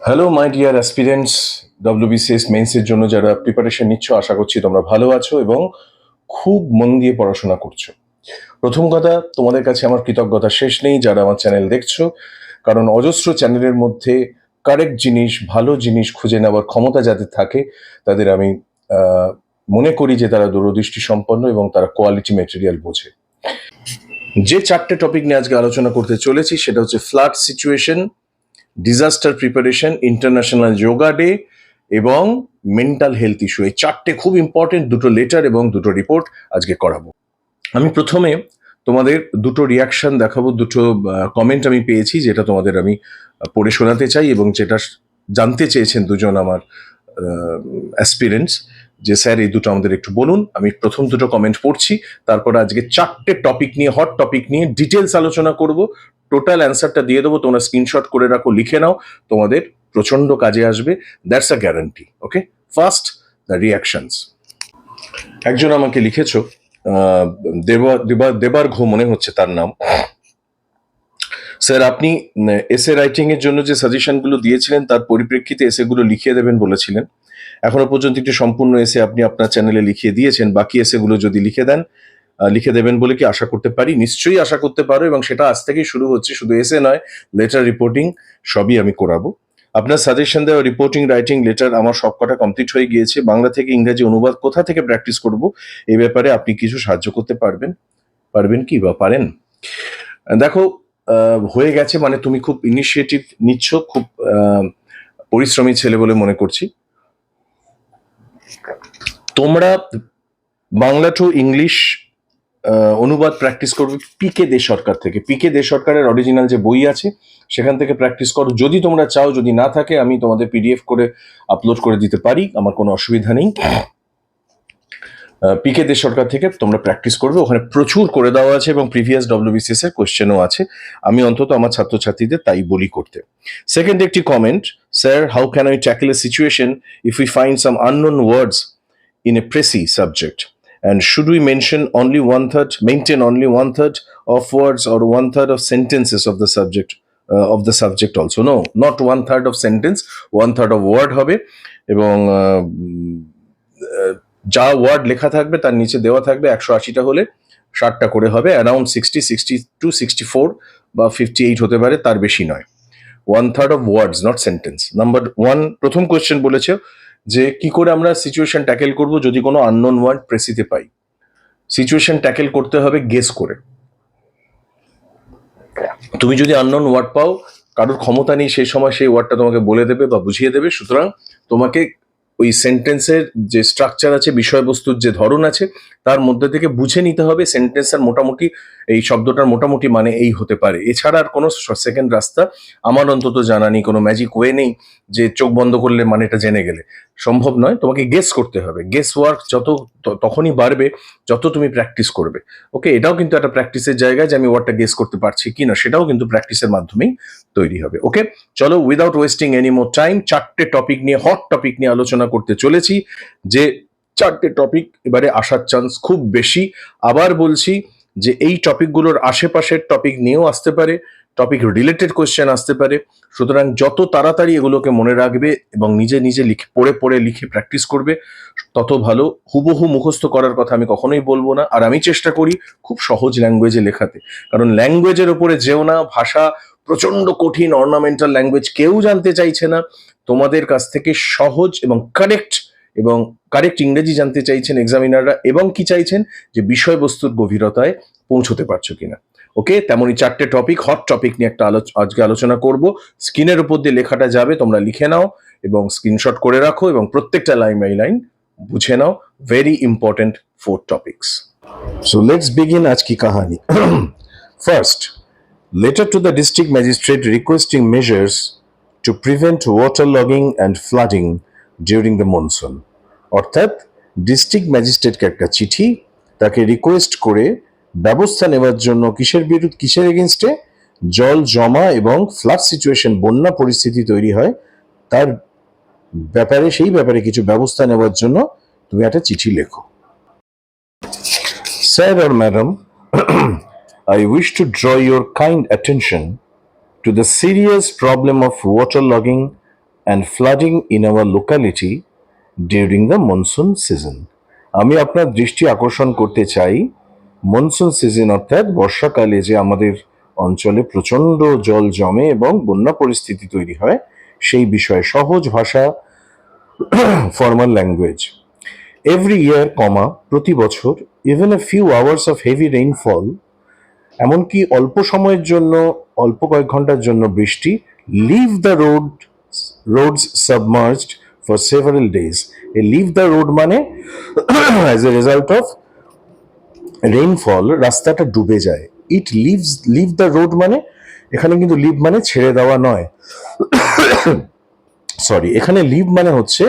Hello my dear aspirants, WBCS মেন্সের জন্য যারা প্রিপারেশন নিচ্ছ, আশা করছি তোমরা ভালো আছো এবং খুব মন দিয়ে পড়াশোনা করছো। প্রথম কথা, তোমাদের কাছে আমার কৃতজ্ঞতা শেষ নেই যারা আমার চ্যানেল দেখছো, কারণ অজস্র চ্যানেলের মধ্যে কারেক্ট জিনিস, ভালো জিনিস খুঁজে নেওয়ার ক্ষমতা যাদের থাকে তাদের আমি মনে করি যে তারা দূরদৃষ্টি সম্পন্ন এবং তারা কোয়ালিটি মেটেরিয়াল বোঝে। যে চারটে টপিক নিয়ে আজকে আলোচনা করতে চলেছি সেটা হচ্ছে flood situation, disaster preparation, international yoga day এবং মেন্টাল হেলথ ইস্যু। এই চারটে খুব ইম্পর্টেন্ট, দুটো লেটার এবং দুটো রিপোর্ট আজকে করাবো। আমি প্রথমে তোমাদের দুটো রিয়াকশন দেখাবো, দুটো কমেন্ট আমি পেয়েছি যেটা তোমাদের আমি পড়ে শোনাতে চাই এবং যেটা জানতে চেয়েছেন দুজন আমার অ্যাসপিরেন্টস যে স্যার এই দুটো আমাদের একটু বলুন। আমি প্রথম দুটো কমেন্ট পড়ছি, তারপর আজকে চারটে টপিক নিয়ে, হট টপিক নিয়ে ডিটেলস আলোচনা করব। টোটাল অ্যান্সারটা দিয়ে দেবো, তোমরা স্ক্রিনশট করে রাখো, লিখে নাও, তোমাদের প্রচন্ড কাজে আসবে, that's a guarantee. Okay, first the reactions. একজন আমাকে লিখেছো, দেবার ঘো মনে হচ্ছে তার নাম। স্যার, আপনি এসে রাইটিং এর জন্য যে সাজেশনগুলো দিয়েছিলেন তার পরিপ্রেক্ষিতে এসেগুলো লিখিয়ে দেবেন বলেছিলেন। এখনো পর্যন্ত একটি সম্পূর্ণ এসে আপনি আপনার চ্যানেলে লিখিয়ে দিয়েছেন, বাকি এসেগুলো যদি লিখে দেবেন বলে কি আশা করতে পারি? নিশ্চয়ই আশা করতে পারো, এবং সেটা আজ থেকেই শুরু হচ্ছে। শুধু এসে নয়, লেটার, রিপোর্টিং সবই আমি করাবো। আপনার সাজেশন দেওয়া রিপোর্টিং, রাইটিং, লেটার আমার সবকটা কমপ্লিট হয়ে গিয়েছে। বাংলা থেকে ইংরেজি অনুবাদ কোথা থেকে প্র্যাকটিস করব এই ব্যাপারে আপনি কিছু সাহায্য করতে পারবেন কি বা পারেন? দেখো, হয়ে গেছে মানে তুমি খুব ইনিশিয়েটিভ নিচ্ছ, খুব পরিশ্রমী ছেলে বলে মনে করছি। তোমরা বাংলা টু ইংলিশ অনুবাদ প্র্যাকটিস করবে পিকে দে সরকার থেকে। পিকে দে সরকারের অরিজিনাল যে বই আছে সেখান থেকে প্র্যাকটিস করো। যদি তোমরা চাও, যদি না থাকে আমি তোমাদের পিডিএফ করে আপলোড করে দিতে পারি, আমার কোনো অসুবিধা নেই। পিকে দে সরকার থেকে তোমরা প্র্যাকটিস করবে, ওখানে প্রচুর করে দেওয়া আছে এবং প্রিভিয়াস ডব্লিউবিসিএস এর কোয়েশ্চেনও আছে। আমি অন্তত আমার ছাত্রছাত্রীদের তাই বলি করতে। সেকেন্ড একটি comment, sir, how can I tackle a situation if we find some unknown words in a précis subject, and should we maintain only one third of words or one third of sentences of the subject also? No, not one third of sentence, one third of word হবে, এবং যা word লেখা থাকবে তার নিচে দেওয়া থাকবে 180টা হলে 60টা করে হবে, অ্যারাউন্ড 62, 64 বা 58 হতে পারে, তার বেশি নয়। One third of words, not sentence. Number one, প্রথম কোয়েশ্চেন বলেছে যে কি করে আমরা সিচুয়েশন ট্যাকেল করব যদি কোনো আননোন ওয়ার্ড প্রেসিতে পাই। সিচুয়েশন ট্যাকেল করতে হবে গেস করে। তুমি যদি আননোন ওয়ার্ড পাও, কারোর ক্ষমতা নেই সেই সময় সেই ওয়ার্ডটা তোমাকে বলে দেবে বা বুঝিয়ে দেবে, সুতরাং তোমাকে ওই সেন্টেন্সের যে স্ট্রাকচার আছে, বিষয়বস্তুর যে ধরন আছে, তার মধ্যে থেকে বুঝে নিতে হবে সেন্টেন্সের মোটামুটি এই শব্দটার মোটামুটি মানে এই হতে পারে। এছাড়া আর কোনো সেকেন্ড রাস্তা আমার অন্তত জানা নেই, কোনো ম্যাজিক ওয়ে নেই যে চোখ বন্ধ করলে মানেটা জেনে গেলে, সম্ভব নয়। তোমাকে গেস করতে হবে। গেস ওয়ার্ক তখনই বাড়বে যত তুমি প্র্যাকটিস করবে। ওকে, এটাও কিন্তু একটা প্র্যাকটিসের জায়গা যে আমি ওয়ার্ডটা গেস করতে পারছি কিনা, সেটাও কিন্তু প্র্যাকটিসের মাধ্যমেই তৈরি হবে। ওকে, চলো, without wasting any more time, চারটে টপিক নিয়ে, হট টপিক নিয়ে আলোচনা করতে চলেছি। যে চারটে টপিক এবারে আসার চান্স খুব বেশি। আবার বলছি যে এই টপিকগুলোর আশেপাশের টপিক নিয়েও আসতে পারে, টপিক রিলেটেড কোয়েশ্চেন আসতে পারে। সুতরাং যত তাড়াতাড়ি এগুলোকে মনে রাখবে এবং নিজে নিজে পড়ে লিখে প্র্যাকটিস করবে তত ভালো। হুবহু মুখস্থ করার কথা আমি কখনোই বলবো না, আর আমি চেষ্টা করি খুব সহজ ল্যাঙ্গুয়েজে লেখাতে, কারণ ল্যাঙ্গুয়েজের ওপরে যেও না, ভাষা প্রচন্ড কঠিন, অর্নামেন্টাল ল্যাঙ্গুয়েজ কেউ জানতে চাইছে না। তোমাদের কাছ থেকে সহজ এবং কারেক্ট ইংরেজি জানতে চাইছেন এক্সামিনাররা, এবং কি চাইছেন যে বিষয়বস্তুর গভীরতায় পৌঁছতে পারছো কিনা। ওকে, তেমনই চারটে টপিক, হট টপিক নিয়ে আজকে আলোচনা করব। স্ক্রিনের উপর দিয়ে লেখাটা যাবে, তোমরা লিখে নাও এবং স্ক্রিনশট করে রাখো এবং প্রত্যেকটা লাইন বাই লাইন বুঝে নাও। Very important 4 topics. So let's begin আজ কি কাহানি। First, letter to the district magistrate requesting measures to prevent waterlogging and flooding during the monsoon. অর্থাৎ ডিস্ট্রিক্ট ম্যাজিস্ট্রেটকে একটা চিঠি, তাকে রিকোয়েস্ট করে ব্যবস্থা নেওয়ার জন্য কিসের এগেনস্টে? জল জমা এবং ফ্লাড সিচুয়েশন, বন্যা পরিস্থিতি তৈরি হয় তার ব্যাপারে, সেই ব্যাপারে কিছু ব্যবস্থা নেওয়ার জন্য তুমি একটা চিঠি লেখো। Sir or madam, I wish to draw your kind attention to the serious problem of waterlogging and flooding in our locality during the monsoon season. আমি আপনার দৃষ্টি আকর্ষণ করতে চাই মনসুন সিজন অর্থাৎ বর্ষাকালে যে আমাদের অঞ্চলে প্রচণ্ড জল জমে এবং বন্যা পরিস্থিতি তৈরি হয় সেই বিষয়ে সহজ ভাষা, ফর্মাল ল্যাঙ্গুয়েজ। এভরি ইয়ার প্রতি বছর, even a few hours of heavy rainfall, এমনকি অল্প সময়ের জন্য, অল্প কয়েক ঘন্টার জন্য বৃষ্টি, leave the roads submerged for several days. A leave the road মানে as a result of rainfall রাস্তাটা ডুবে যায়। লিভ দ্য রোড মানে এখানে কিন্তু লিভ মানে ছেড়ে দেওয়া নয়, সরি, এখানে লিভ মানে হচ্ছে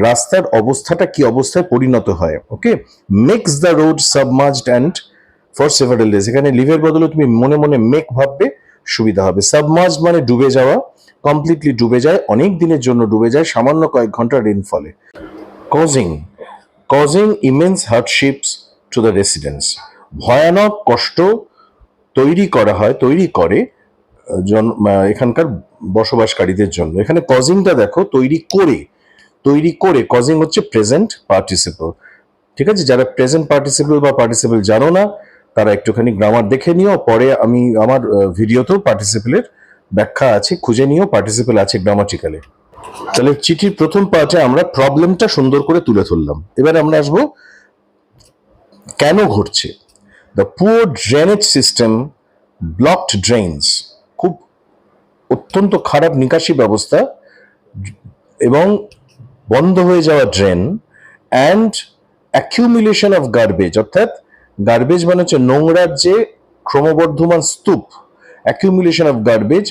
রাস্তার অবস্থাটা কি অবস্থায় পরিণত হয়। Okay, makes the road submerged and for several days, এখানে লিভের বদলে তুমি মনে মনে মেক ভাববে, সুবিধা হবে। সাবমার্জ মানে ডুবে যাওয়া, কমপ্লিটলি ডুবে যায়, অনেক দিনের জন্য ডুবে যায় সামান্য কয়েক ঘন্টা রেইনফলে। Causing immense hardships to the residents, ভয়ানক কষ্ট তৈরি করে এখানকার বসবাসকারীদের জন্য। এখানে কজিংটা দেখো, তৈরি করে, কজিং হচ্ছে প্রেজেন্ট পার্টিসিপল। ঠিক আছে, যারা প্রেজেন্ট পার্টিসিপল বা পার্টিসিপল জানো না তারা একটুখানি গ্রামার দেখে নিও, পরে আমি আমার ভিডিওতেও পার্টিসিপলের ব্যাখ্যা আছে, খুঁজে নিও, পার্টিসিপল আছে গ্রামাটিক্যালে। তাহলে চিঠির প্রথম পার্টে আমরা প্রবলেমটা সুন্দর করে তুলে ধরলাম। এবার আমরা আসবো কেন ঘটছে। The poor drainage system, blocked drains, খুব অত্যন্ত খারাপ নিকাশি ব্যবস্থা এবং বন্ধ হয়ে যাওয়া drain, and accumulation of garbage, অর্থাৎ গার্বেজ মানে হচ্ছে নোংরার যে ক্রমবর্ধমান স্তূপ, অ্যাকিউমুলেশন অফ গার্বেজ,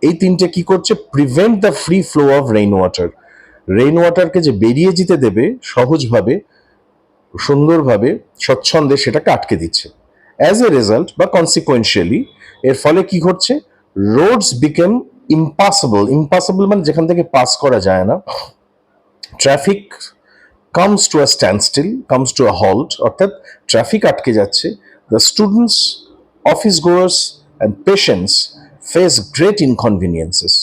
এই তিনটে কি করছে? Prevent the free flow of rain ওয়াটারকে যে বেরিয়ে যেতে দেবে সহজভাবে, সুন্দরভাবে, স্বচ্ছন্দে, সেটাকে আটকে দিচ্ছে। অ্যাজ এ রেজাল্ট বা কনসিকুয়েন্সিয়ালি, এর ফলে কি ঘটছে? রোডস বিকেম ইম্পাসেবল মানে যেখান থেকে পাস করা যায় না। Traffic comes to a standstill, comes to a halt, অর্থাৎ ট্রাফিক আটকে যাচ্ছে। The students, office goers and patients face great inconveniences.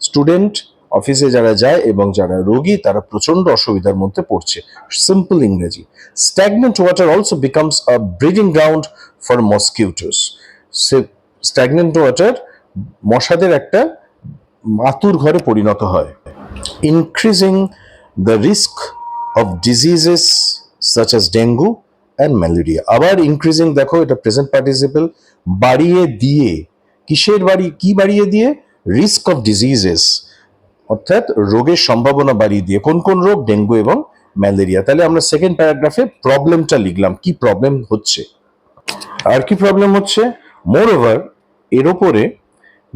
Student, অফিসে যারা যায় এবং যারা রোগী তারা প্রচন্ড অসুবিধার মধ্যে পড়ছে। সিম্পল ইংরেজি। Stagnant water also becomes a breeding ground for mosquitoes. Stagnant water মশাদের একটা আতুর ঘরে পরিণত হয়। Increasing the risk of diseases such as dengue and malaria. আবার ইনক্রিজিং, দেখো এটা প্রেজেন্ট পার্টিসিপল, বাড়িয়ে দিয়ে, কি বাড়িয়ে দিয়ে? রিস্ক অফ ডিজিজেস, অর্থাৎ রোগের সম্ভাবনা বাড়িয়ে দিয়ে। কোন কোন রোগ? ডেঙ্গু এবং ম্যালেরিয়া। তাহলে আমরা সেকেন্ড প্যারাগ্রাফে প্রবলেমটা লিখলাম, কি প্রবলেম হচ্ছে। আর কি প্রবলেম হচ্ছে? মোর ওভার, এর ওপরে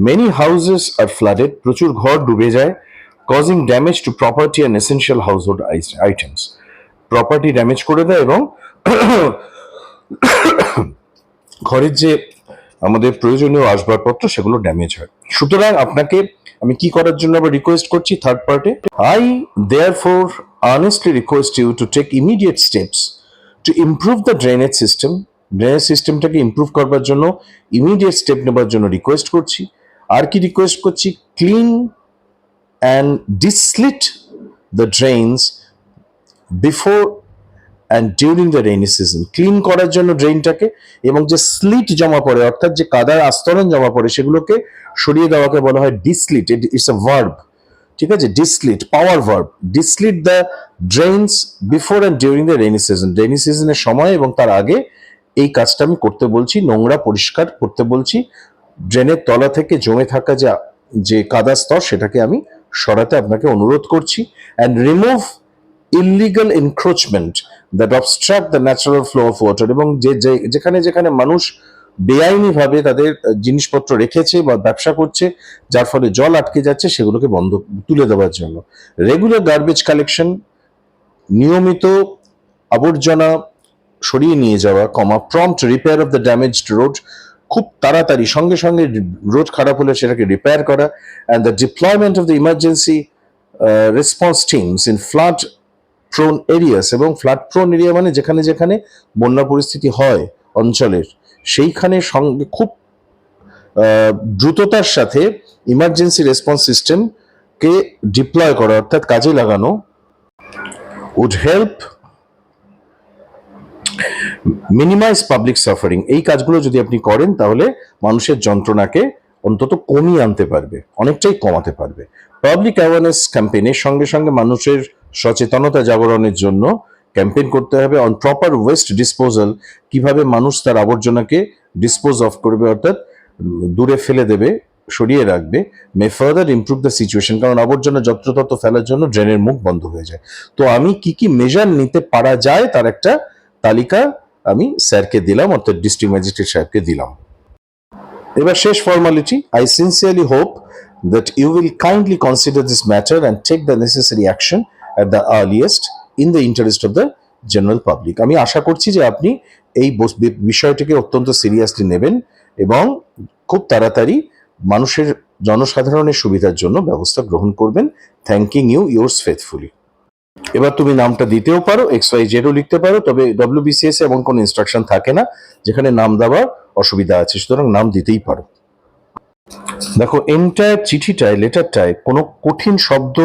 মেনি হাউসেস আর ফ্লাডেড, প্রচুর ঘর ডুবে যায়। Causing damage to property and essential household items, property damage করে দেয় এবং ঘরের যে আমাদের প্রয়োজনীয় আসবাবপত্র সেগুলো ড্যামেজ হয়। সুতরাং আপনাকে আমি কি করার জন্য আবার রিকোয়েস্ট করছি থার্ড পার্টে, I therefore earnestly request you to take immediate steps to improve the drainage সিস্টেমটাকে ইমপ্রুভ করবার জন্য ইমিডিয়েট স্টেপ নেবার জন্য রিকোয়েস্ট করছি। আর কি রিকোয়েস্ট করছি? Clean and deslit the drains before and during the rainy season. Clean করার জন্য ড্রেনটাকে, এবং যে স্লিট জমা পড়ে অর্থাৎ যে কাদার আস্তরণ জমা পড়ে সেগুলোকে সরিয়ে দেওয়াকে বলা হয় ডিসলিট। ইটস আ ভার্ব, ঠিক আছে? Desilt, power verb. Desilt the drains before and during the rainy সিজনের সময় এবং তার আগে এই কাজটা আমি করতে বলছি। নোংরা পরিষ্কার করতে বলছি, ড্রেনের তলা থেকে জমে থাকা যে কাদা স্তর সেটাকে আমি সরাতে আপনাকে অনুরোধ করছি। And remove illegal encroachment that abstract the natural flow of water, এবং যেখানে মানুষ বেআইনিভাবে তাদের জিনিসপত্র রেখেছে বা ব্যবসা করছে যার ফলে জল আটকে যাচ্ছে সেগুলোকে তুলে দেওয়ার জন্য। রেগুলার গার্বেজ কালেকশন, নিয়মিত আবর্জনা সরিয়ে নিয়ে যাওয়া, prompt repair of the damaged road, খুব তাড়াতাড়ি সঙ্গে সঙ্গে রোড খারাপ হলে সেটাকে রিপেয়ার করা। And the deployment of the emergency response teams in flood prone areas, এবং ফ্লাড প্রোন এরিয়া মানে যেখানে যেখানে বন্যা পরিস্থিতি হয় অঞ্চলের, সেইখানে সঙ্গে খুব দ্রুততার সাথে ইমার্জেন্সি রেসপন্স সিস্টেম কে ডিপ্লয় করা অর্থাৎ কাজে লাগানো would help minimise public suffering. এই কাজগুলো যদি আপনি করেন তাহলে মানুষের যন্ত্রণাকে অন্তত কমিয়ে আনতে পারবে, অনেকটাই কমাতে পারবে। পাবলিক অ্যাওয়ারনেস ক্যাম্পেইনের সঙ্গে সঙ্গে মানুষের সচেতনতা জাগরণের জন্য ক্যাম্পেইন করতে হবে অন প্রপার ওয়েস্ট ডিসপোজাল, কিভাবে মানুষ তার আবর্জনাকে ডিসপোজ অফ করবে অর্থাৎ দূরে ফেলে দেবে, সরিয়ে রাখবে। মে ফার্দার ইমপ্রুভ দ্য সিচুয়েশন, কারণ আবর্জনা যত্রতত্র ফেলার জন্য ড্রেনের মুখ বন্ধ হয়ে যায়। তো আমি কি কি মেজার নিতে পারা যায় তার একটা তালিকা আমি স্যারকে দিলাম, অর্থাৎ ডিস্ট্রিক্ট ম্যাজিস্ট্রেট সাহেবকে দিলাম। এবার শেষ formality, I sincerely hope that you will kindly consider this matter and take the necessary action at the earliest in the interest of the general public. আমি আশা করছি যে আপনি এই বিষয়টিকে অত্যন্ত সিরিয়াসলি নেবেন এবং খুব তাড়াতাড়ি মানুষের জনসাধারণের সুবিধার জন্য ব্যবস্থা গ্রহণ করবেন। Thanking you, yours faithfully. এবার তুমি নামটা দিতেও পারো, XYZও লিখতে পারো, তবে WBCS এমন কোনো ইনস্ট্রাকশন থাকে না যেখানে নাম দেওয়ার অসুবিধা আছে, সুতরাং নাম দিতেই পারো। দেখো, এন্টায়ার চিঠিটায়, লেটারটায় কোনো কঠিন শব্দ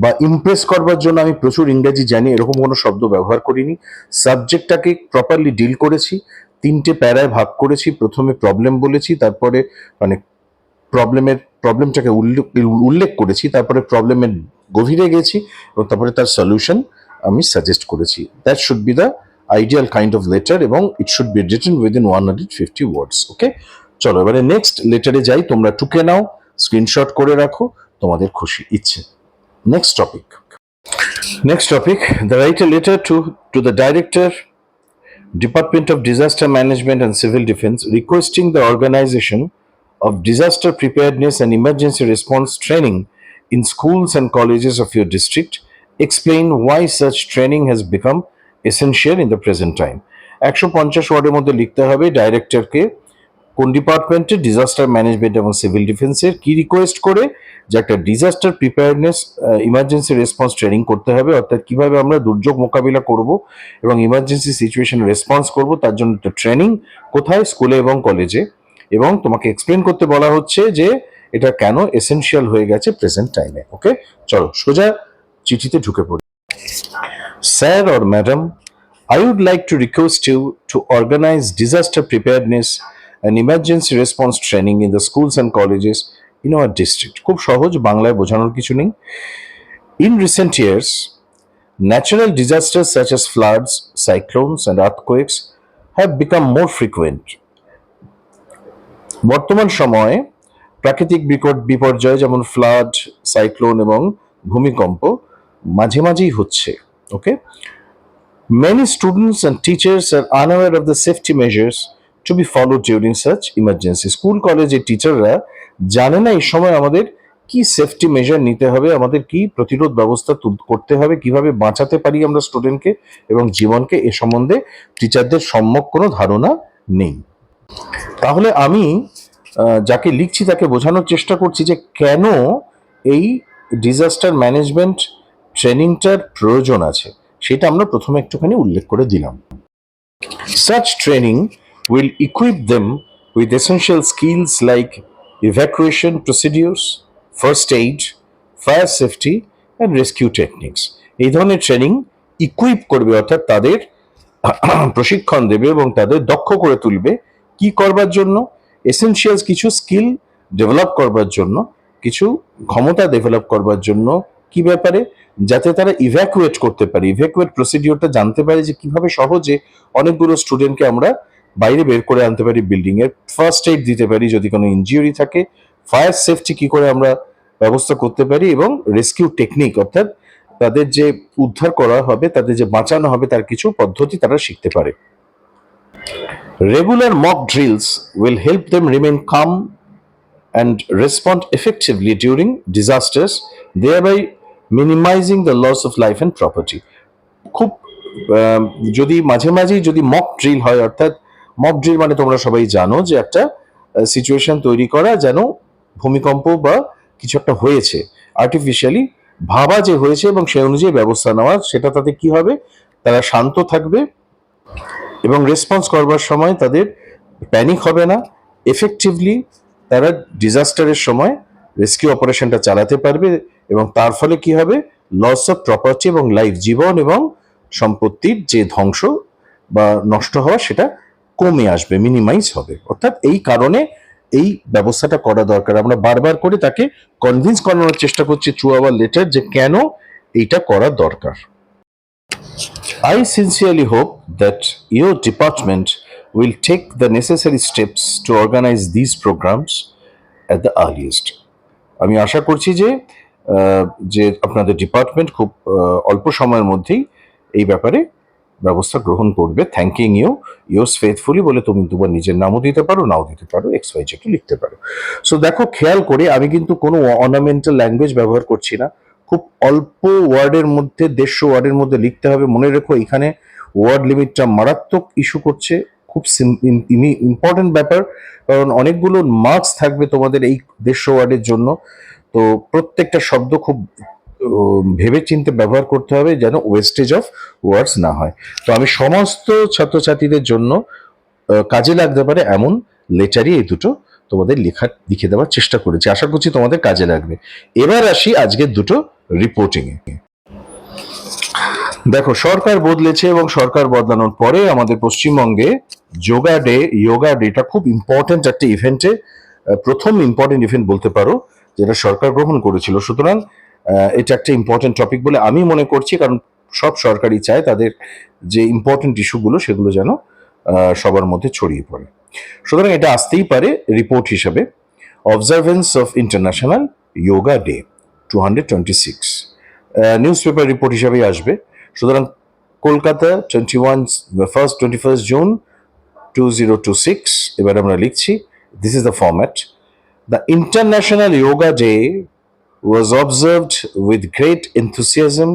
বা ইমপ্রেস করবার জন্য আমি প্রচুর ইংরেজি জানি এরকম কোনো শব্দ ব্যবহার করিনি। সাবজেক্টটাকে প্রপারলি ডিল করেছি, 3টে প্যারায় ভাগ করেছি। প্রথমে প্রবলেম বলেছি, তারপরে মানে প্রবলেমটাকে উল্লেখ করেছি, তারপরে প্রবলেমের গভীরে গেছি এবং তারপরে তার সলিউশন আমি সাজেস্ট করেছি। That should be the ideal kind of letter এবং it should be written within 150 words. Okay, চলো এবারে নেক্সট লেটারে যাই। তোমরা টুকে নাও, স্ক্রিনশট করে রাখো তোমাদের খুশি ইচ্ছে। Next topic, the write a letter to the director, Department of Disaster Management and Civil Defense, requesting the organization of disaster preparedness and emergency response training in schools and colleges of your district. Explain why such training has become essential in the present time. 150 ওয়ার্ডের মধ্যে লিখতে হবে ডাইরেক্টরকে কোন ডিপার্টমেন্টের, disaster management এবং civil ডিফেন্সের, কি request করে যে একটা disaster preparedness emergency response training করতে হবে, অর্থাৎ কিভাবে আমরা দুর্যোগ মোকাবিলা করব এবং ইমার্জেন্সি সিচুয়েশন রেসপন্স করব তার জন্য একটা ট্রেনিং, কোথায়, স্কুলে এবং কলেজে। এবং তোমাকে এক্সপ্লেন করতে বলা হচ্ছে যে এটা কেন এসেনশিয়াল হয়ে গেছে প্রেজেন্ট টাইমে। ওকে, চলো সোজা চিঠিতে ঢুকে পড়ি। Sir or madam, I would like to request you to organize disaster preparedness and emergency response training in the schools and colleges in our district. খুব সহজ, বাংলায় বোঝানোর কিছু নেই। In recent years, natural disasters such as floods, cyclones and earthquakes have become more frequent. বর্তমান সময়ে প্রাকৃতিক বিপর্যয় যেমন ফ্লাড, সাইক্লোন এবং ভূমিকম্প মাঝে মাঝেই হচ্ছে। ওকে, many students and teachers are unaware of the safety measures to be followed during such emergency. School কলেজের টিচাররা জানে না এই সময় আমাদের কি সেফটি মেজার নিতে হবে, আমাদের কি প্রতিরোধ ব্যবস্থা করতে হবে, কিভাবে বাঁচাতে পারি আমরা স্টুডেন্টকে এবং জীবনকে, এ সম্বন্ধে টিচারদের সম্যক কোনো ধারণা নেই। তাহলে আমি যাকে লিখছি তাকে বোঝানোর চেষ্টা করছি যে কেন এই ডিজাস্টার ম্যানেজমেন্ট ট্রেনিংটার প্রয়োজন আছে, সেটা আমরা প্রথমে একটুখানি উল্লেখ করে দিলাম। Such training will equip them with essential skills like evacuation procedures, first aid, fire safety and rescue techniques. এই ধরনের ট্রেনিং ইকুইপ করবে অর্থাৎ তাদের প্রশিক্ষণ দেবে এবং তাদের দক্ষ করে তুলবে কি করবার জন্য, এসেনশিয়ালস কিছু স্কিল ডেভেলপ করবার জন্য, কিছু ক্ষমতা ডেভেলপ করবার জন্য। কি ব্যাপারে, যাতে তারা ইভ্যাকুয়েট করতে পারে, ইভ্যাকুয়েট প্রসিডিওরটা জানতে পারে যে কিভাবে সহজে অনেকগুলো স্টুডেন্টকে আমরা বাইরে বের করে আনতে পারি বিল্ডিং এর, ফার্স্ট এইড দিতে পারি যদি কোনো ইনজিউরি থাকে, ফায়ার সেফটি কি করে আমরা ব্যবস্থা করতে পারি এবং রেস্কিউ টেকনিক অর্থাৎ তাদের যে উদ্ধার করা হবে, তাদের যে বাঁচানো হবে তার কিছু পদ্ধতি তারা শিখতে পারে। Regular mock drills will help them remain calm and respond effectively during disasters, thereby minimizing the loss of life and property. খুব যদি মাঝে মাঝে যদি মক ড্রিল হয়, অর্থাৎ মক ড্রিল মানে তোমরা সবাই জানো যে একটা সিচুয়েশন তৈরি করা যেন ভূমিকম্প বা কিছু একটা হয়েছে, আর্টিফিশিয়ালি ভাবা যে হয়েছে এবং সে অনুযায়ী ব্যবস্থা নেওয়া, সেটা তাতে কি হবে, তারা শান্ত থাকবে এবং রেসপন্স করবার সময় তাদের প্যানিক হবে না, এফেক্টিভলি তারা ডিজাস্টারের সময় রেস্কিউ অপারেশনটা চালাতে পারবে এবং তার ফলে কি হবে, লস অফ প্রপার্টি এবং লাইফ, জীবন এবং সম্পত্তির যে ধ্বংস বা নষ্ট হওয়া সেটা কমে আসবে, মিনিমাইজ হবে। অর্থাৎ এই কারণে এই ব্যবস্থাটা করা দরকার। আমরা বারবার করে তাকে কনভিন্স করানোর চেষ্টা করছি থ্রু আওয়ার লেটার যে কেন এইটা করা দরকার। I sincerely hope that your department will take the necessary steps to organize these programs at the earliest. আমি আশা করছি যে যে আপনাদের ডিপার্টমেন্ট খুব অল্প সময়ের মধ্যেই এই ব্যাপারে ব্যবস্থা গ্রহণ করবে। থ্যাঙ্কিং ইউ, ইয়োর্স ফেথফুলি বলে তুমি তোমার নিজের নামও দিতে পারো, নাও দিতে পারো, XYZ লিখতে পারো। সো দেখো, খেয়াল করে আমি কিন্তু কোনো অর্নামেন্টাল ল্যাঙ্গুয়েজ ব্যবহার করছি না। খুব অল্প ওয়ার্ডের মধ্যে, 150 ওয়ার্ডের মধ্যে লিখতে হবে। মনে রেখো, এখানে ওয়ার্ড লিমিটটা মারাত্মক ইস্যু করছে, খুব ইম্পর্টেন্ট ব্যাপার, কারণ অনেকগুলো মার্কস থাকবে তোমাদের এই 150 ওয়ার্ডের জন্য। তো প্রত্যেকটা শব্দ খুব ভেবে চিন্তে ব্যবহার করতে হবে যেন ওয়েস্টেজ অফ ওয়ার্ডস না হয়। তো আমি সমস্ত ছাত্রছাত্রীদের জন্য কাজে লাগতে পারে এমন লেটারই এই দুটো তোমাদের লিখে দেওয়ার চেষ্টা করেছি। আশা করছি তোমাদের কাজে লাগবে। এবার আসি আজকের দুটো রিপোর্টিং এ। দেখো, সরকার বদলেছে এবং সরকার বদলানোর পরে আমাদের পশ্চিমবঙ্গে যোগা ডেটা খুব ইম্পর্টেন্ট একটা ইভেন্টে, প্রথম ইম্পর্টেন্ট ইভেন্ট বলতে পারো, যেটা সরকার গ্রহণ করেছিল। সুতরাং এটা একটা ইম্পর্টেন্ট টপিক বলে আমি মনে করছি, কারণ সব সরকারই চায় তাদের যে ইম্পর্টেন্ট ইস্যুগুলো সেগুলো যেন সবার মধ্যে ছড়িয়ে পড়ে। সুতরাং এটা আসতেই পারে রিপোর্ট হিসাবে, observance of international yoga day 226, news paper report হিসাবেই আসবে। সুতরাং কলকাতা 21st জুন 2026, এবার আমরা লিখছি, this is the format. The international yoga day was observed with great enthusiasm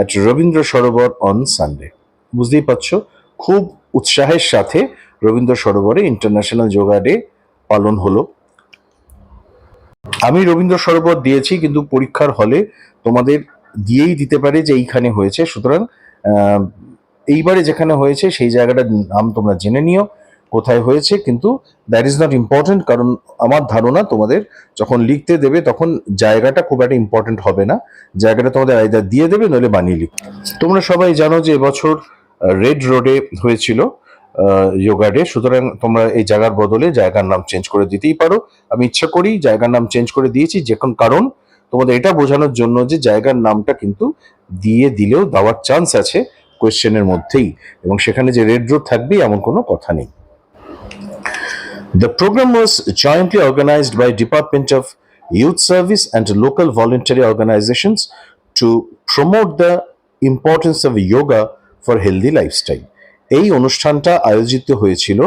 at Rabindra Sarobar on Sunday. বুঝতেই পারছো, খুব উৎসাহের সাথে রবীন্দ্র সরোবরে ইন্টারন্যাশনাল যোগা ডে পালন হলো। আমি রবীন্দ্র সরোবর দিয়েছি, কিন্তু পরীক্ষার হলে তোমাদের দিয়েই দিতে পারে যে এইখানে হয়েছে। সুতরাং এইবারে যেখানে হয়েছে সেই জায়গাটার নাম তোমরা জেনে নিও কোথায় হয়েছে, কিন্তু দ্যাট ইজ নট ইম্পর্টেন্ট, কারণ আমার ধারণা তোমাদের যখন লিখতে দেবে তখন জায়গাটা খুব একটা ইম্পর্টেন্ট হবে না। জায়গাটা তোমাদের আইদার দিয়ে দেবে নইলে বানিয়ে লিখবে। তোমরা সবাই জানো যে এবছর রেড রোডে হয়েছিল যোগা ডে। সুতরাং তোমরা এই জায়গার বদলে জায়গার নাম চেঞ্জ করে দিতেই পারো। আমি ইচ্ছা করি জায়গার নাম চেঞ্জ করে দিয়েছি, কারণ তোমাদের এটা বোঝানোর জন্য যে জায়গার নামটা কিন্তু দিলেও দেওয়ার চান্স আছে কোয়েশ্চেনের মধ্যেই, এবং সেখানে যে রেড রোড থাকবে এমন কোনো কথা নেই। The program was jointly organized by Department of Youth Service and local voluntary organizations to promote the importance of yoga for healthy lifestyle. এই অনুষ্ঠানটা আয়োজিত হয়েছিল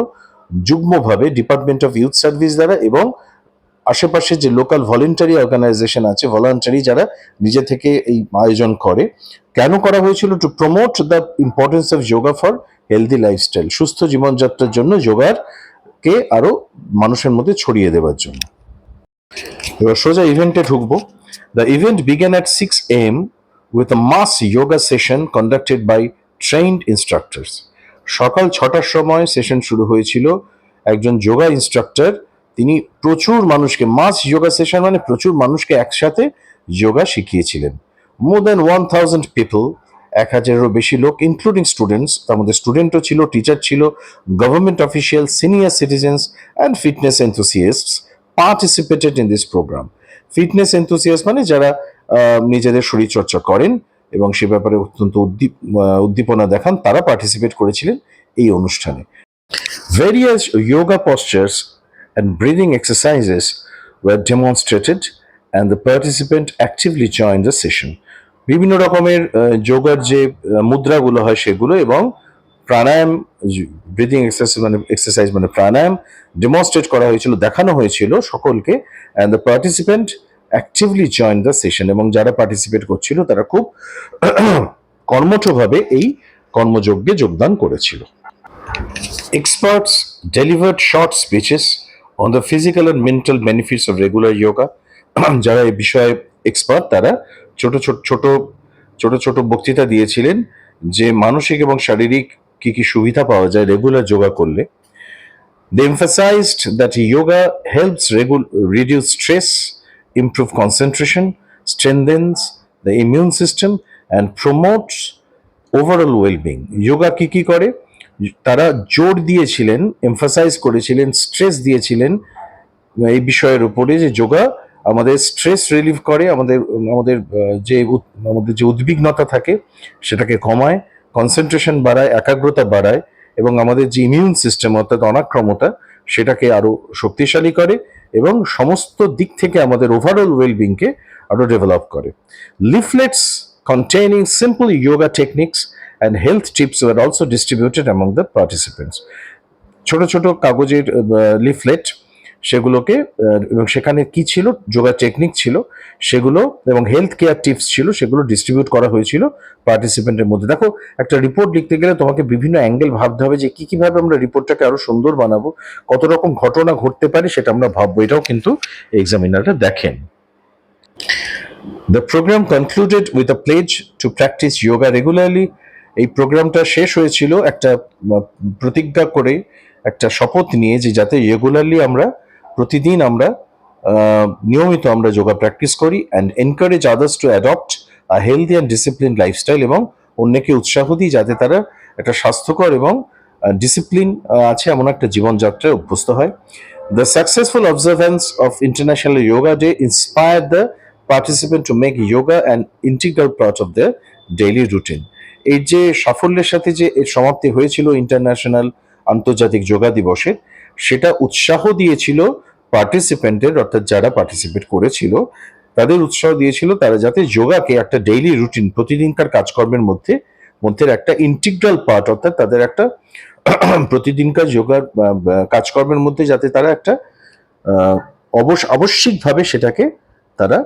যুগ্মভাবে ডিপার্টমেন্ট অফ ইউথ সার্ভিস দ্বারা এবং আশেপাশে যে লোকাল ভলেন্টারি অর্গানাইজেশন আছে, ভলান্টারি যারা নিজে থেকে এই আয়োজন করে। কেন করা হয়েছিল? To promote the importance of yoga for healthy lifestyle, সুস্থ জীবনযাত্রার জন্য যোগার কে আরো মানুষের মধ্যে ছড়িয়ে দেওয়ার জন্য। এবার সোজা ইভেন্টে ঢুকবো। The event began at 6 AM with a mass yoga session conducted by trained instructors. সকাল 6টার সময় সেশন শুরু হয়েছিল। একজন যোগা ইনস্ট্রাক্টর, তিনি প্রচুর মানুষকে, মাস যোগা সেশন মানে প্রচুর মানুষকে একসাথে যোগা শিখিয়েছিলেন। মোর দ্যান 1000 পিপল, 1000-এরও বেশি লোক, ইনক্লুডিং স্টুডেন্টস, তার মধ্যে স্টুডেন্টও ছিল, টিচার ছিল, government official, senior citizens and fitness enthusiasts participated in this program. Fitness enthusiast মানে যারা নিজেদের শরীরচর্চা করেন এবং সে ব্যাপারে অত্যন্ত উদ্দীপনা দেখান, তারা পার্টিসিপেট করেছিলেন এই অনুষ্ঠানে। Various yoga postures and breathing exercises were demonstrated and the participant actively joined the session. বিভিন্ন রকমের যোগার যে মুদ্রাগুলো হয় সেগুলো এবং প্রাণায়াম, ব্রিদিং এক্সারসাইজ মানে প্রাণায়াম ডেমনস্ট্রেট করা হয়েছিল, দেখানো হয়েছিল সকলকে। And the participant actively join the session, এবং যারা পার্টিসিপেট করছিল তারা খুব কর্মঠভাবে এই কর্মযজ্ঞে যোগদান করেছিল। Experts delivered short speeches on the physical and mental benefits of regular yoga. যারা এই বিষয়ে এক্সপার্ট তারা ছোট ছোট বক্তৃতা দিয়েছিলেন যে মানসিক এবং শারীরিক কি কি সুবিধা পাওয়া যায় রেগুলার যোগা করলে। They emphasized that yoga helps reduce stress, improve concentration, strengthens the immune system and promotes overall wellbeing. Yoga কি কি করে? তারা জোর দিয়েছিলেন, এমফাসাইজ করেছিলেন, স্ট্রেস দিয়েছিলেন এই বিষয়ের উপরে যে যোগা আমাদের স্ট্রেস রিলিভ করে, আমাদের আমাদের আমাদের যে উদ্বিগ্নতা থাকে সেটাকে কমায়, কনসেন্ট্রেশন বাড়ায়, একাগ্রতা বাড়ায় এবং আমাদের যে ইমিউন সিস্টেম অর্থাৎ অনাক্রমতা সেটাকে আরো শক্তিশালী করে এবং সমস্ত দিক থেকে আমাদের ওভারঅল ওয়েলবিংকে আরো ডেভেলপ করে। লিফলেটস containing simple yoga techniques and health tips were also distributed among the participants. ছোট ছোট কাগজের লিফলেট, সেগুলোকে এবং সেখানে কি ছিল, যোগা টেকনিক ছিল সেগুলো এবং হেলথ কেয়ার টিপস ছিল, সেগুলো ডিস্ট্রিবিউট করা হয়েছিল পার্টিসিপেন্টের মধ্যে। দেখো, একটা রিপোর্ট লিখতে গেলে তোমাকে বিভিন্ন অ্যাঙ্গেল ভাবতে হবে যে কিভাবে আমরা রিপোর্টটাকে আরো সুন্দর বানাবো, কত রকম ঘটনা ঘটতে পারে সেটা আমরা ভাববো, এটাও কিন্তু এক্সামিনাররা দেখেন। The program concluded with a pledge to practice yoga regularly. এই প্রোগ্রামটা শেষ হয়েছিল একটা প্রতিজ্ঞা করে, একটা শপথ নিয়ে যে যাতে রেগুলারলি আমরা প্রতিদিন আমরা নিয়মিত আমরা যোগা প্র্যাকটিস করি and encourage others to adopt a healthy and discipline lifestyle, এবং অন্যকে উৎসাহ দিই যাতে তারা একটা স্বাস্থ্যকর এবং ডিসিপ্লিন আছে এমন একটা জীবনযাত্রায় অভ্যস্ত হয়। The successful observance of International Yoga Day inspired the participant to make yoga an integral part of their daily routine. এই যে সাফল্যের সাথে যে এর সমাপ্তি হয়েছিল ইন্টারন্যাশনাল আন্তর্জাতিক যোগা দিবসের, সেটা উৎসাহ দিয়েছিল পার্টিসিপেন্টের, অর্থাৎ যারা পার্টিসিপেট করেছিল তাদের উৎসাহ দিয়েছিল তারা যাতে যোগাকে একটা ডেইলি রুটিন, প্রতিদিনকার কাজকর্মের মধ্যে একটা ইন্টিগ্রাল পার্ট, অর্থাৎ তাদের একটা প্রতিদিনকার যোগার কাজকর্মের মধ্যে যাতে তারা একটা আবশ্যিকভাবে সেটাকে তারা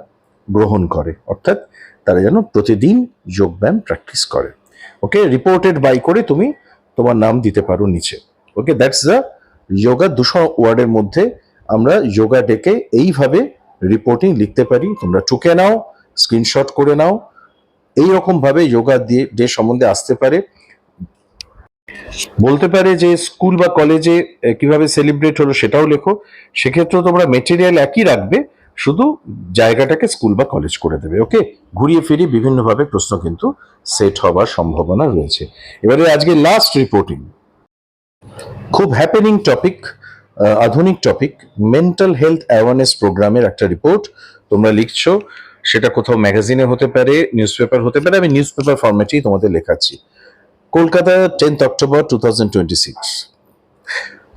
গ্রহণ করে, অর্থাৎ তারা যেন প্রতিদিন যোগব্যায়াম প্র্যাকটিস করে। ওকে, রিপোর্টেড বাই করে তুমি তোমার নাম দিতে পারো নিচে। ওকে, দ্যাটস দ্য যোগা। 200 ওয়ার্ডের মধ্যে আমরা যোগা ডেকে এইভাবে রিপোর্টিং লিখতে পারি। তোমরা টুকে নাও, স্ক্রিনশট করে নাও, এইরকম ভাবে যোগা ডে সম্বন্ধে আসতে পারে, বলতে পারে যে স্কুল বা কলেজে কিভাবে সেলিব্রেট হলো সেটাও লেখো। সেক্ষেত্রেও তোমরা মেটেরিয়াল একই রাখবে, শুধু জায়গাটাকে স্কুল বা কলেজ করে দেবে। ওকে, ঘুরিয়ে ফিরিয়ে বিভিন্নভাবে প্রশ্ন কিন্তু সেট হবার সম্ভাবনা রয়েছে। এবারে আজকে লাস্ট রিপোর্টিং, খুব হ্যাপেনিং টপিক, আধুনিক টপিক, মেন্টাল হেলথ অ্যাওয়ারনেস প্রোগ্রামের একটা রিপোর্ট তোমরা লিখছো। সেটা কোথাও ম্যাগাজিনে হতে পারে, নিউজ পেপার হতে পারে, আমি নিউজ পেপার ফরম্যাটেই তোমাদের লেখাচ্ছি। Kolkata, 10th October 2026.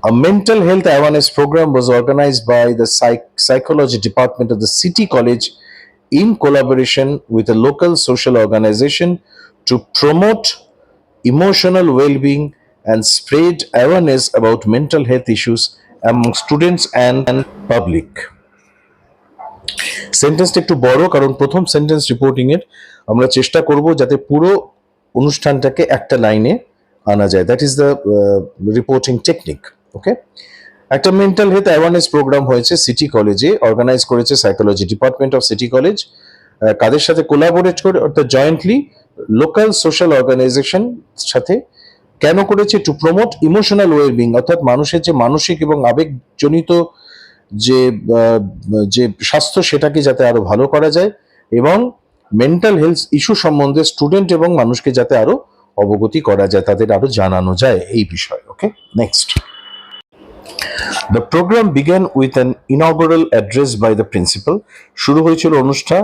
A mental health awareness program was organized by the psychology department of the City College in collaboration with a local social organization to promote emotional well-being and spread awareness about mental health issues among students and public. সেন্টেন্সটা একটু বড়, কারণ প্রথম sentence reporting এর আমরা চেষ্টা করব যাতে পুরো অনুষ্ঠানটাকে একটা লাইনে আনা যায়। That is the reporting technique. Okay, একটা মেন্টাল হেলথ অ্যাওয়ারনেস প্রোগ্রাম হয়েছে সিটি কলেজে, অর্গানাইজ করেছে psychology department of city college. কাদের সাথে কোলাবোরেট করে, অর্থাৎ জয়েন্টলি লোকাল সোশ্যাল অর্গানাইজেশন সাথে। কেন করেছে? টু প্রমোট ইমোশনাল ওয়েলবিং, অর্থাৎ মানুষের যে মানসিক এবং আবেগজনিত যে যে স্বাস্থ্য সেটাকে যাতে আরো ভালো করা যায়, এবং মেন্টাল হেলথ ইস্যু সম্বন্ধে স্টুডেন্ট এবং মানুষকে যাতে আরো অবগতি করা যায়, তাদের আরো জানানো যায় এই বিষয়ে। ওকে, next. The program began with an inaugural address by the principal. শুরু হয়েছিল অনুষ্ঠান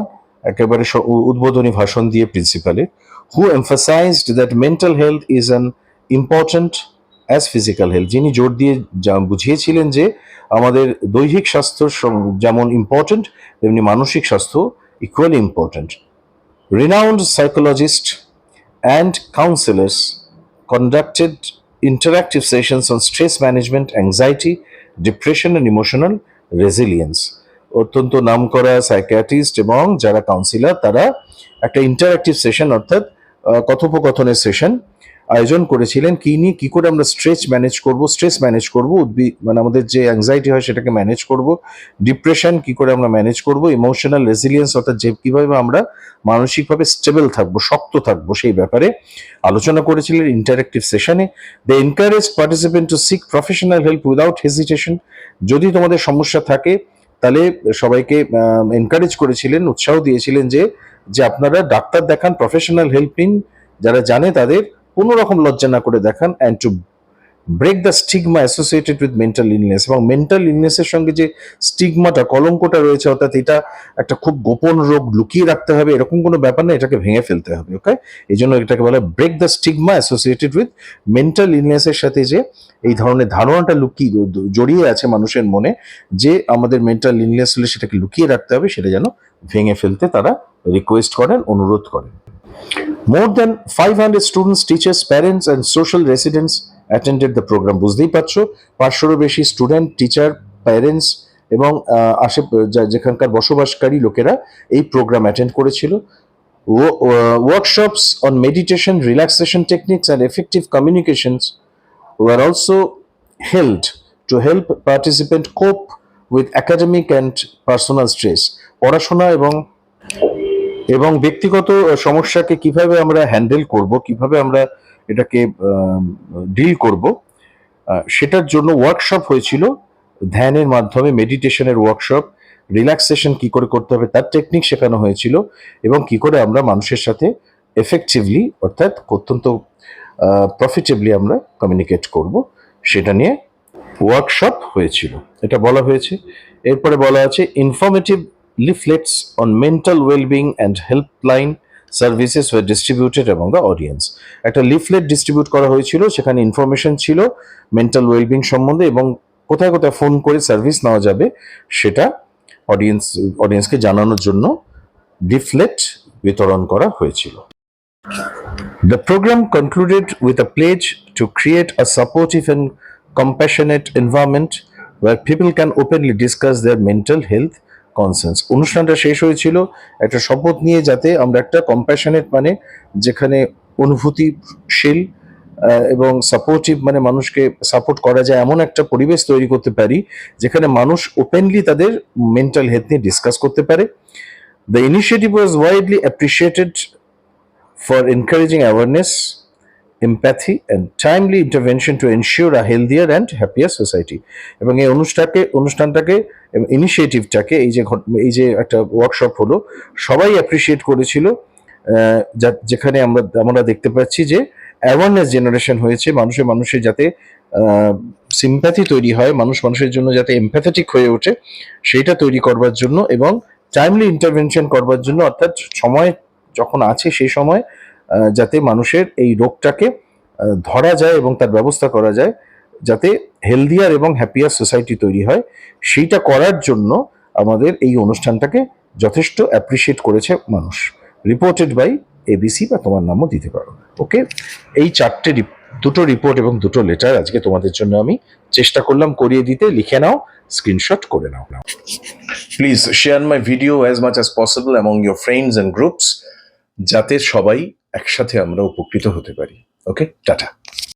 একেবারে উদ্বোধনী ভাষণ দিয়ে প্রিন্সিপালের, who emphasized that mental health is an important as physical health. যিনি জোর দিয়ে বুঝিয়েছিলেন যে আমাদের দৈহিক স্বাস্থ্য যেমন ইম্পর্টেন্ট তেমনি মানসিক স্বাস্থ্য equally important. Renowned psychologists and counselors conducted interactive sessions on stress management, anxiety, depression and emotional resilience. অত্যন্ত নামকরা সাইকিয়াট্রিস্ট এবং যারা কাউন্সিলর তারা একটা ইন্টারঅ্যাক্টিভ সেশন, অর্থাৎ কথোপকথনের সেশন আয়োজন করেছিলেন। কি করে আমরা স্ট্রেস ম্যানেজ করব, মানে আমাদের যে অ্যাংজাইটি হয় সেটাকে ম্যানেজ করব, ডিপ্রেশন কি করে আমরা ম্যানেজ করব, ইমোশনাল রেজিলিয়েন্স অর্থাৎ যে কিভাবে আমরা মানসিকভাবে স্টেবল থাকবো, শক্ত থাকবো, সেই ব্যাপারে আলোচনা করেছিলেন ইন্টারঅ্যাক্টিভ সেশনে। They encourage participant to seek professional help without hesitation. যদি তোমাদের সমস্যা থাকে তাহলে সবাইকে এনকারেজ করেছিলেন, উৎসাহ দিয়েছিলেন যে যে আপনারা ডাক্তার দেখান, প্রফেশনাল হেল্প নিন, যারা জানে তাদের, কোনো রকম লজ্জা না করে দেখান, and to break the stigma associated with mental illness. এবং মেন্টাল ইলনেসের সঙ্গে যে স্টিগমাটা, কলঙ্কটা রয়েছে, অর্থাৎ এটা একটা খুব গোপন রোগ, লুকিয়ে রাখতে হবে, এরকম কোনো ব্যাপার না, এটাকে ভেঙে ফেলতে হবে। ওকে, এই জন্য এটাকে বলা break the stigma associated with mental ইলনেসের সাথে যে এই ধরনের ধারণাটা লুকিয়ে জড়িয়ে আছে মানুষের মনে, যে আমাদের মেন্টাল ইলনেস হলে সেটাকে লুকিয়ে রাখতে হবে, সেটা যেন ভেঙে ফেলতে তারা রিকোয়েস্ট করেন, অনুরোধ করেন। More than 500 students, teachers, parents and social residents attended the program. বুঝতেই পারছো, 500-রও বেশি স্টুডেন্ট, টিচার, প্যারেন্টস এবং যেখানকার বসবাসকারী লোকেরা এই প্রোগ্রাম অ্যাটেন্ড করেছিল। Workshops on meditation, relaxation techniques and effective communications were also held to help participants cope with academic and personal stress. পড়াশোনা এবং ব্যক্তিগত সমস্যাকে কিভাবে আমরা হ্যান্ডেল করব, কিভাবে আমরা এটাকে ডিল করব, সেটার জন্য ওয়ার্কশপ হয়েছিল। ধ্যানের মাধ্যমে, মেডিটেশনের ওয়ার্কশপ, রিল্যাক্সেশন কি করে করতে হবে তার টেকনিক শেখানো হয়েছিল, এবং কি করে আমরা মানুষের সাথে এফেক্টিভলি, অর্থাৎ অত্যন্ত প্রফিটেবলি আমরা কমিউনিকেট করব, সেটা নিয়ে ওয়ার্কশপ হয়েছিল। এটা বলা হয়েছে। এরপরে বলা আছে informative leaflets on mental wellbeing and helpline services were distributed among the audience. একটা লিফলেট ডিস্ট্রিবিউট করা হয়েছিল, সেখানে ইনফরমেশন ছিল মেন্টাল ওয়েলবিং সম্বন্ধে, এবং কোথায় কোথায় ফোন করে সার্ভিস নেওয়া যাবে সেটা অডিয়েন্সকে জানানোর জন্য লিফলেট বিতরণ করা হয়েছিল। The program concluded with a pledge to create a supportive and compassionate environment where people can openly discuss their mental health concerns. অনুষ্ঠানটা শেষ হয়েছিল একটা শপথ নিয়ে, যাতে আমরা একটা কম্প্যাশনেট, মানে যেখানে অনুভূতিশীল এবং সাপোর্টিভ, মানে মানুষকে সাপোর্ট করা যায় এমন একটা পরিবেশ তৈরি করতে পারি যেখানে মানুষ ওপেনলি তাদের মেন্টাল হেলথ নিয়ে ডিসকাস করতে পারে। The initiative was widely appreciated for encouraging awareness, empathy and timely intervention to ensure a healthier and happier society. এবং এই অনুষ্ঠানটাকে ইনিশিয়েটিভটাকে, এই যে একটা ওয়ার্কশপ হলো, সবাই অ্যাপ্রিসিয়েট করেছিল, যেখানে আমরা দেখতে পাচ্ছি যে অ্যাওয়ারনেস জেনারেশন হয়েছে, মানুষের যাতে সিম্প্যাথি তৈরি হয়, মানুষের জন্য যাতে এমপ্যাথেটিক হয়ে ওঠে, সেইটা তৈরি করবার জন্য, এবং টাইমলি ইন্টারভেনশন করবার জন্য, অর্থাৎ সময় যখন আছে সেই সময় যাতে মানুষের এই রোগটাকে ধরা যায় এবং তার ব্যবস্থা করা যায়, যাতে হেলদিয়ার এবং হ্যাপিয়ার সোসাইটি তৈরি হয়, সেইটা করার জন্য আমাদের এই অনুষ্ঠানটাকে যথেষ্ট অ্যাপ্রিসিয়েট করেছে মানুষ। রিপোর্টেড বাই এবিসি, বা তোমার নামও দিতে পারো। ওকে, এই দুটো রিপোর্ট এবং দুটো লেটার আজকে তোমাদের জন্য আমি চেষ্টা করলাম করিয়ে দিতে। লিখে নাও, স্ক্রিনশট করে নাও। Please share my video as much as possible among your friends and groups, যাতে সবাই একসাথে আমরা উপকৃত হতে পারি। Okay, tata.